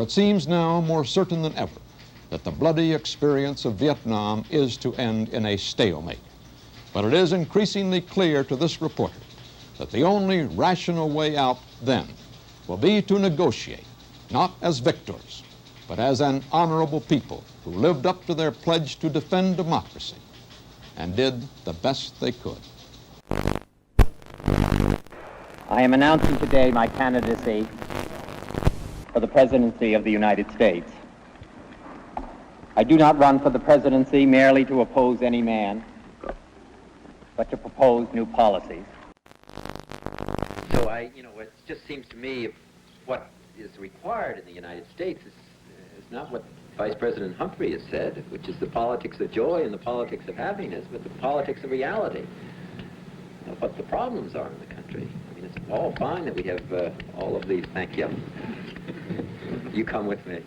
it seems now more certain than ever that the bloody experience of Vietnam is to end in a stalemate. But it is increasingly clear to this reporter that the only rational way out then will be to negotiate, not as victors, but as an honorable people who lived up to their pledge to defend democracy and did the best they could. I am announcing today my candidacy for the presidency of the United States. I do not run for the presidency merely to oppose any man, but to propose new policies. So it just seems to me what is required in the United States is not what Vice President Humphrey has said, which is the politics of joy and the politics of happiness, but the politics of reality. What the problems are in the country. I mean, it's all fine that we have all of these. Thank you. You come with me.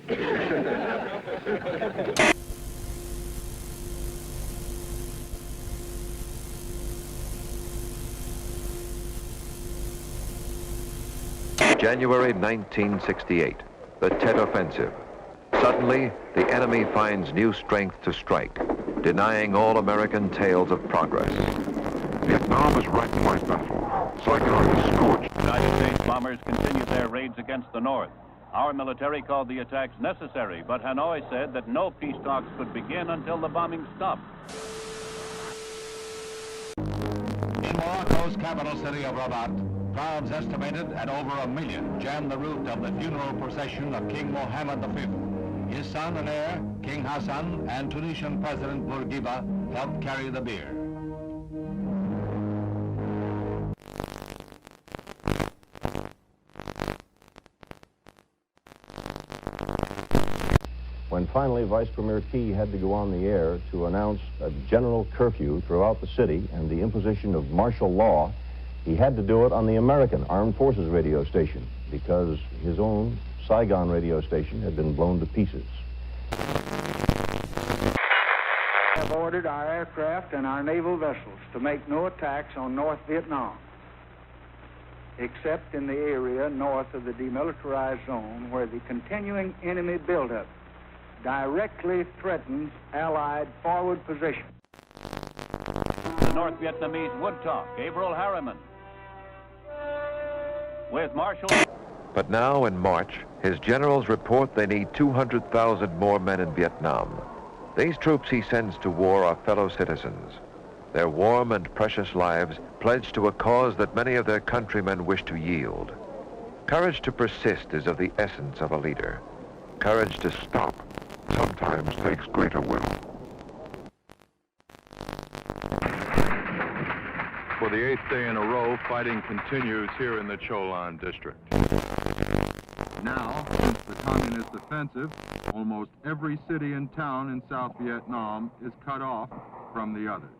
January 1968, the Tet Offensive. Suddenly, the enemy finds new strength to strike, denying all American tales of progress. Vietnam is wrecked by battle. Saigon is scorched. United States bombers continued their raids against the North. Our military called the attacks necessary, but Hanoi said that no peace talks could begin until the bombing stopped. In Morocco's capital city of Rabat, crowds estimated at over 1 million jammed the route of the funeral procession of King Mohammed V. His son and heir, King Hassan, and Tunisian President Bourguiba helped carry the bier. When finally Vice Premier Key had to go on the air to announce a general curfew throughout the city and the imposition of martial law, he had to do it on the American Armed Forces radio station because his own Saigon radio station had been blown to pieces. We have ordered our aircraft and our naval vessels to make no attacks on North Vietnam, except in the area north of the demilitarized zone where the continuing enemy buildup directly threatens Allied forward position. The North Vietnamese would talk. Gabriel Harriman. With Marshal... But now, in March, his generals report they need 200,000 more men in Vietnam. These troops he sends to war are fellow citizens. Their warm and precious lives pledged to a cause that many of their countrymen wish to yield. Courage to persist is of the essence of a leader. Courage to stop sometimes takes greater will. For the 8th day in a row, fighting continues here in the Cholan district. Now, since the communist offensive, almost every city and town in South Vietnam is cut off from the others.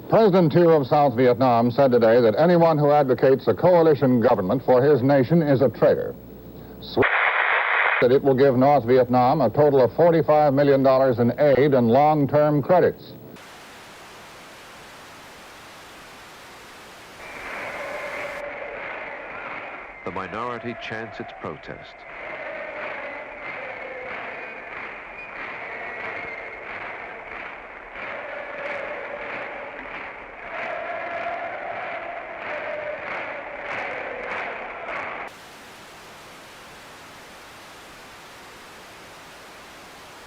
President Thieu of South Vietnam said today that anyone who advocates a coalition government for his nation is a traitor. That it will give North Vietnam a total of $45 million in aid and long-term credits. The minority chants its protest.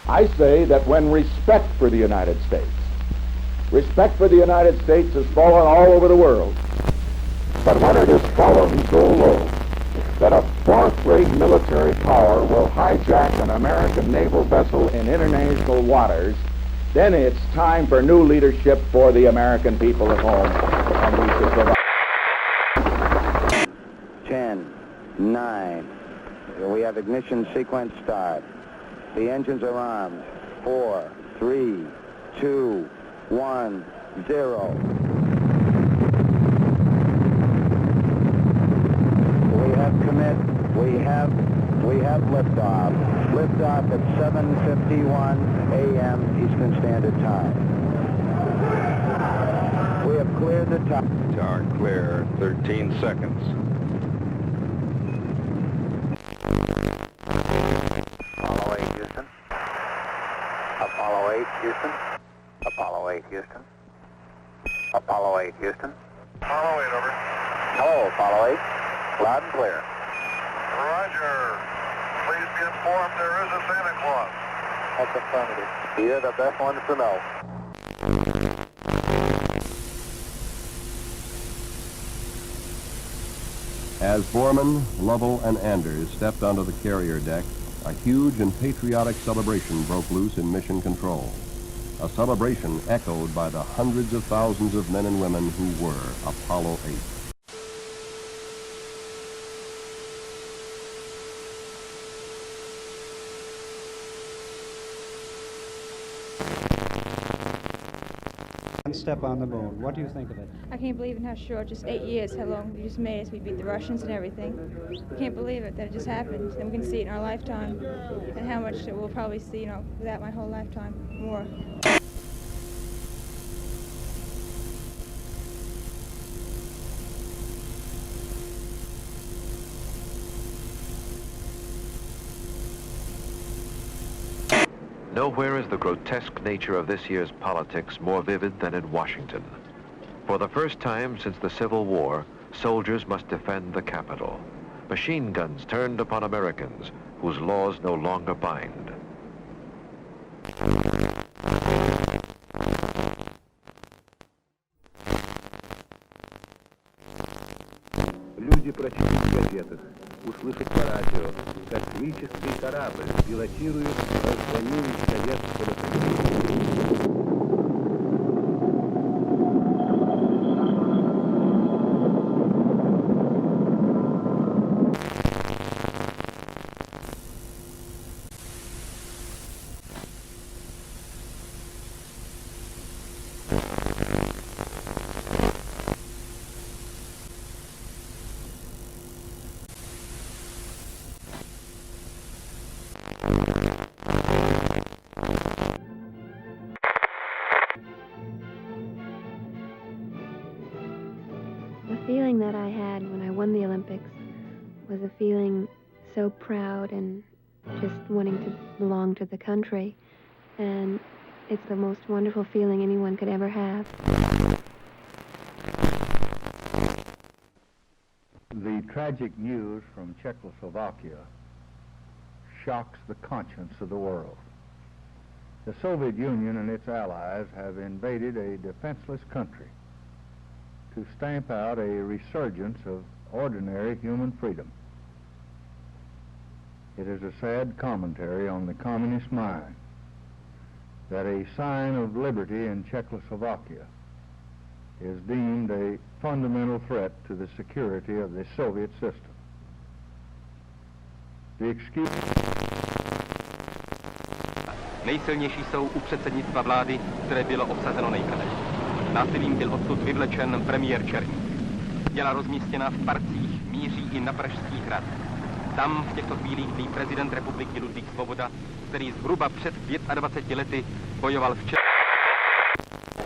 I say that when respect for the United States has fallen all over the world, but when it has fallen so low that a fourth-rate military power will hijack an American naval vessel in international waters, then it's time for new leadership for the American people at home, and we should provide. 10, 9, we have ignition sequence start. The engines are armed. 4, 3, 2, 1, 0. We have commit. We have liftoff. Liftoff at 7:51 a.m. Eastern Standard Time. We have cleared the top. Tower clear, 13 seconds. Apollo 8, Houston. Apollo 8, Houston. Apollo 8, Houston. Apollo 8, Houston. Apollo 8, over. Hello, Apollo 8. Loud and clear. Roger. Please be informed there is a Santa Claus. That's affirmative. You're the best ones to know. As Borman, Lovell, and Anders stepped onto the carrier deck, a huge and patriotic celebration broke loose in Mission Control. A celebration echoed by the hundreds of thousands of men and women who were Apollo 8. Step on the moon. What do you think of it? I can't believe in how short, just 8 years, how long we just made us. We beat the Russians and everything. I can't believe it, that it just happened. And we can see it in our lifetime. And how much we'll probably see, you know, without my whole lifetime, more. Nowhere is the grotesque nature of this year's politics more vivid than in Washington. For the first time since the Civil War, soldiers must defend the Capitol. Machine guns turned upon Americans whose laws no longer bind. Люди прочтут в газетах, услышат по радио, как космический корабль пилотирует разгоняемый советского Союза. The feeling that I had when I won the Olympics was a feeling so proud and just wanting to belong to the country. And it's the most wonderful feeling anyone could ever have. The tragic news from Czechoslovakia shocks the conscience of the world. The Soviet Union and its allies have invaded a defenseless country to stamp out a resurgence of ordinary human freedom. It is a sad commentary on the communist mind that a sign of liberty in Czechoslovakia is deemed a fundamental threat to the security of the Soviet system. The excuse... Nejsilnější jsou u předsednictva vlády, které bylo obsazeno nejprve. Násilím byl odsud vyvlečen premiér Černý. Těla rozmístěna v parcích míří i na Pražský hrad. Tam v těchto chvílích tlí prezident republiky Ludvík Svoboda, který zhruba před 25 lety bojoval v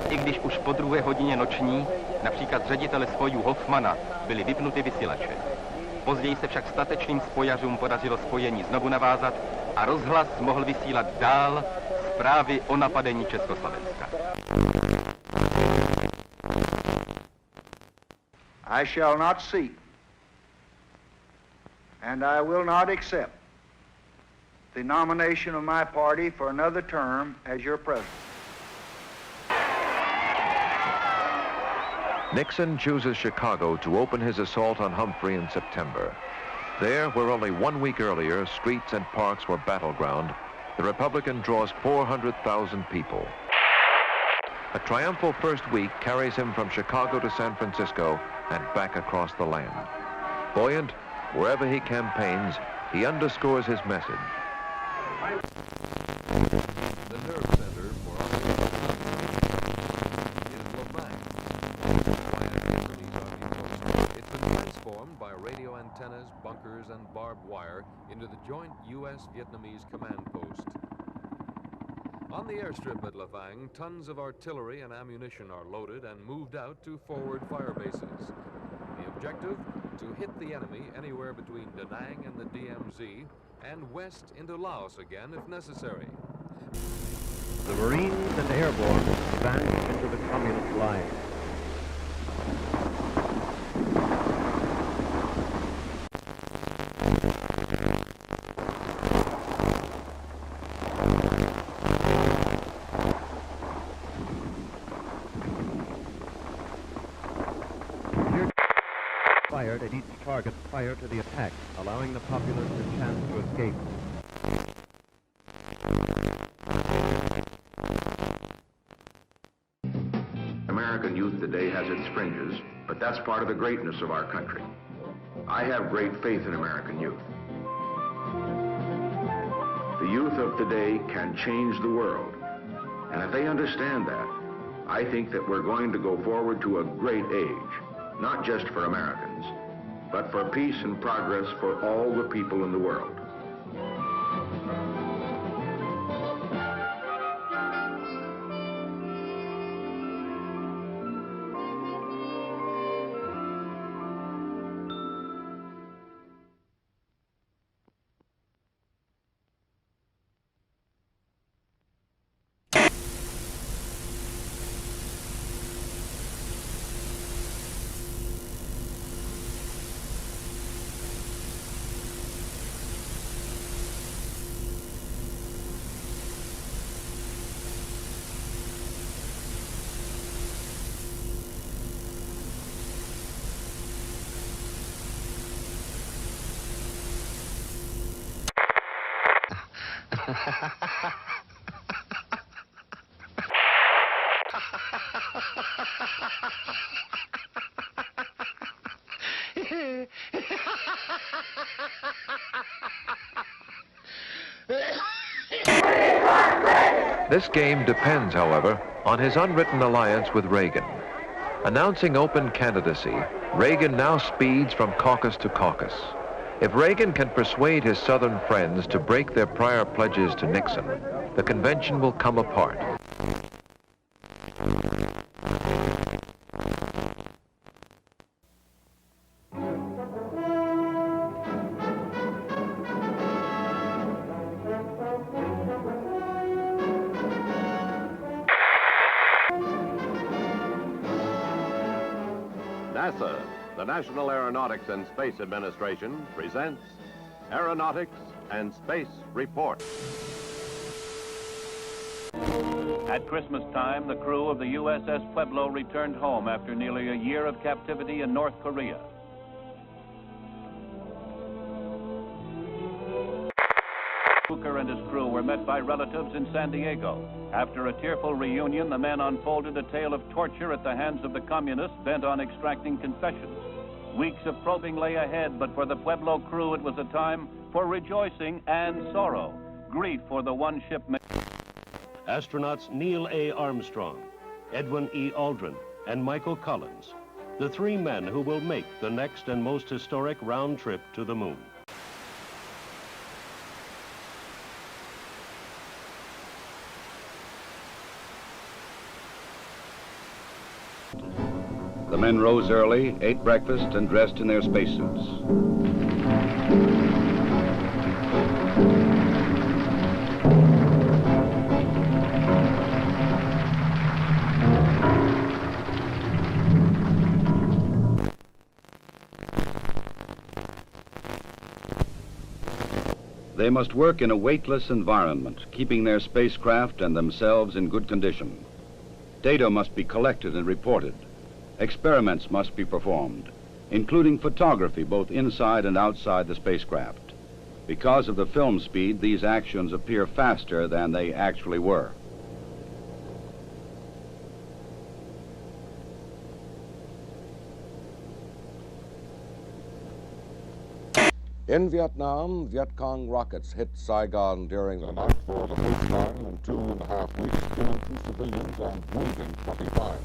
I když už po 2. hodině noční, například z ředitele spojů Hoffmana, byly vypnuty vysílače. Později se však statečným spojařům podařilo spojení znovu navázat a rozhlas mohl vysílat dál zprávy o napadení Československa. I shall not seek, and I will not accept the nomination of my party for another term as your president. Nixon chooses Chicago to open his assault on Humphrey in September. There, where only 1 week earlier streets and parks were battleground, the Republican draws 400,000 people. A triumphal first week carries him from Chicago to San Francisco and back across the land. Buoyant, wherever he campaigns, he underscores his message. The nerve center for is Verdansk. It's been transformed by radio antennas, bunkers, and barbed wire into the joint U.S.-Vietnamese command post. On the airstrip at Lafang, tons of artillery and ammunition are loaded and moved out to forward fire bases. The objective, to hit the enemy anywhere between Da Nang and the DMZ and west into Laos again if necessary. The Marines and airborne advanced into the communist lines. Fired at each target prior to the attack, allowing the populace a chance to escape. American youth today has its fringes, but that's part of the greatness of our country. I have great faith in American youth. The youth of today can change the world, and if they understand that, I think that we're going to go forward to a great age, not just for Americans, but for peace and progress for all the people in the world. This game depends, however, on his unwritten alliance with Reagan. Announcing open candidacy, Reagan now speeds from caucus to caucus. If Reagan can persuade his Southern friends to break their prior pledges to Nixon, the convention will come apart. NASA, the National Aeronautics and Space Administration, presents Aeronautics and Space Report. At Christmas time, the crew of the USS Pueblo returned home after nearly a year of captivity in North Korea. Hooker and his crew were met by relatives in San Diego. After a tearful reunion, the men unfolded a tale of torture at the hands of the communists bent on extracting concessions. Weeks of probing lay ahead, but for the Pueblo crew, it was a time for rejoicing and sorrow. Grief for the one shipmate. Astronauts Neil A. Armstrong, Edwin E. Aldrin, and Michael Collins, the three men who will make the next and most historic round trip to the moon. The men rose early, ate breakfast, and dressed in their spacesuits. They must work in a weightless environment, keeping their spacecraft and themselves in good condition. Data must be collected and reported. Experiments must be performed, including photography both inside and outside the spacecraft. Because of the film speed, these actions appear faster than they actually were. In Vietnam, Viet Cong rockets hit Saigon during the night for the first time in 2.5 weeks, killing 2 civilians and wounding 25.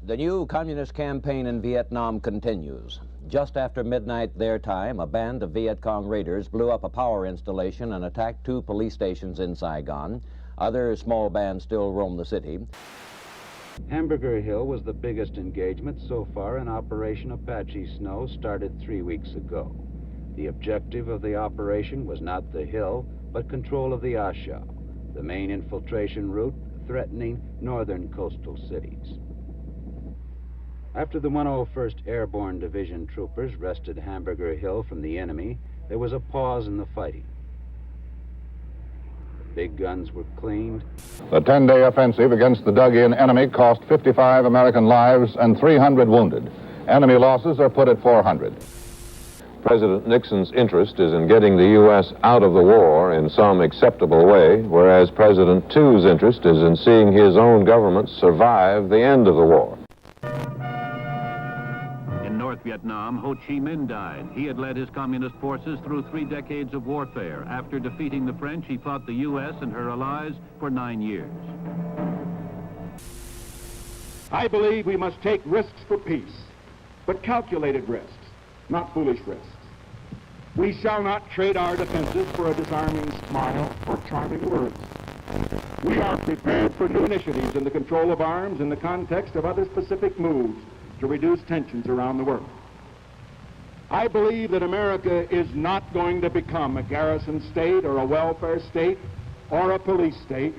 The new communist campaign in Vietnam continues. Just after midnight their time, a band of Viet Cong raiders blew up a power installation and attacked 2 police stations in Saigon. Other small bands still roam the city. Hamburger Hill was the biggest engagement so far in Operation Apache Snow, started 3 weeks ago. The objective of the operation was not the hill, but control of the A Shau, the main infiltration route threatening northern coastal cities. After the 101st Airborne Division troopers wrested Hamburger Hill from the enemy, there was a pause in the fighting. The big guns were cleaned. The 10-day offensive against the dug-in enemy cost 55 American lives and 300 wounded. Enemy losses are put at 400. President Nixon's interest is in getting the U.S. out of the war in some acceptable way, whereas President Thu's interest is in seeing his own government survive the end of the war. In North Vietnam, Ho Chi Minh died. He had led his communist forces through 3 decades of warfare. After defeating the French, he fought the U.S. and her allies for 9 years. I believe we must take risks for peace, but calculated risks, not foolish risks. We shall not trade our defenses for a disarming smile or charming words. We are prepared for new initiatives in the control of arms in the context of other specific moves to reduce tensions around the world. I believe that America is not going to become a garrison state or a welfare state or a police state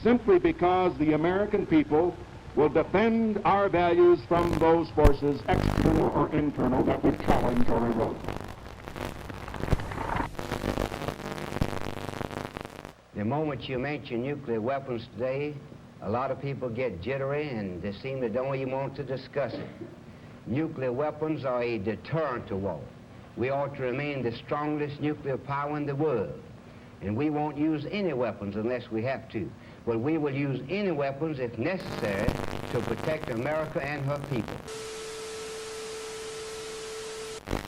simply because the American people will defend our values from those forces, external or internal, that we challenge or erode. The moment you mention nuclear weapons today, a lot of people get jittery and they seem to don't even want to discuss it. Nuclear weapons are a deterrent to war. We ought to remain the strongest nuclear power in the world. And we won't use any weapons unless we have to. But we will use any weapons if necessary to protect America and her people.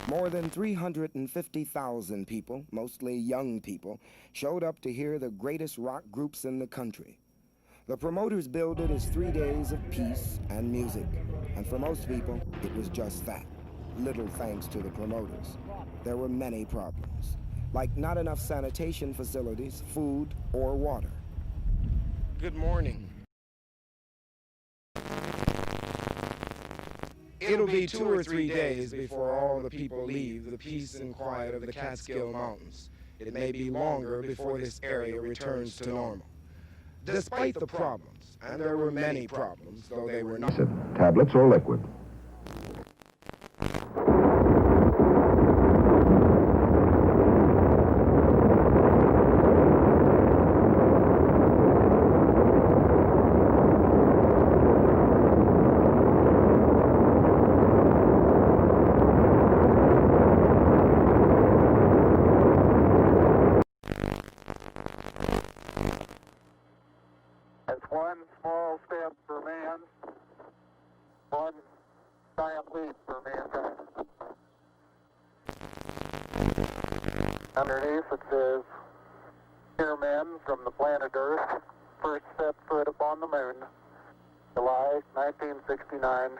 More than 350,000 people, mostly young people, showed up to hear the greatest rock groups in the country. The promoters billed it as 3 days of peace and music, and for most people, it was just that. Little thanks to the promoters. There were many problems, like not enough sanitation facilities, food, or water. Good morning. It'll be 2 or 3 days before all the people leave the peace and quiet of the Catskill Mountains. It may be longer before this area returns to normal. Despite the problems, and there were many problems, though they were not... Tablets or liquid. One small step for man, one giant leap for mankind. Underneath it says, "Here men from the planet Earth first set foot upon the moon, July 1969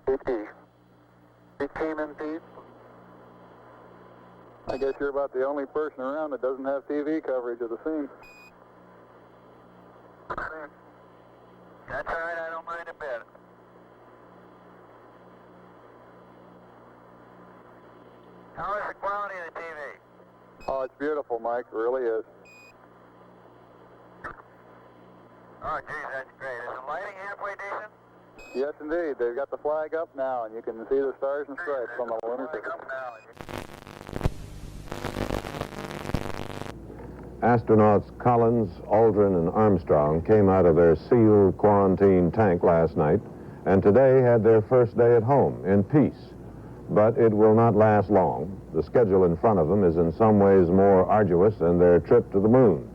AD. It came in peace." I guess you're about the only person around that doesn't have TV coverage of the scene. That's all right, I don't mind a bit. How is the quality of the TV? Oh, it's beautiful, Mike, it really is. Oh, geez, that's great. Is the lighting halfway decent? Yes, indeed. They've got the flag up now, and you can see the stars and stripes on the lunar surface. Astronauts Collins, Aldrin, and Armstrong came out of their sealed quarantine tank last night and today had their first day at home in peace. But it will not last long. The schedule in front of them is in some ways more arduous than their trip to the moon.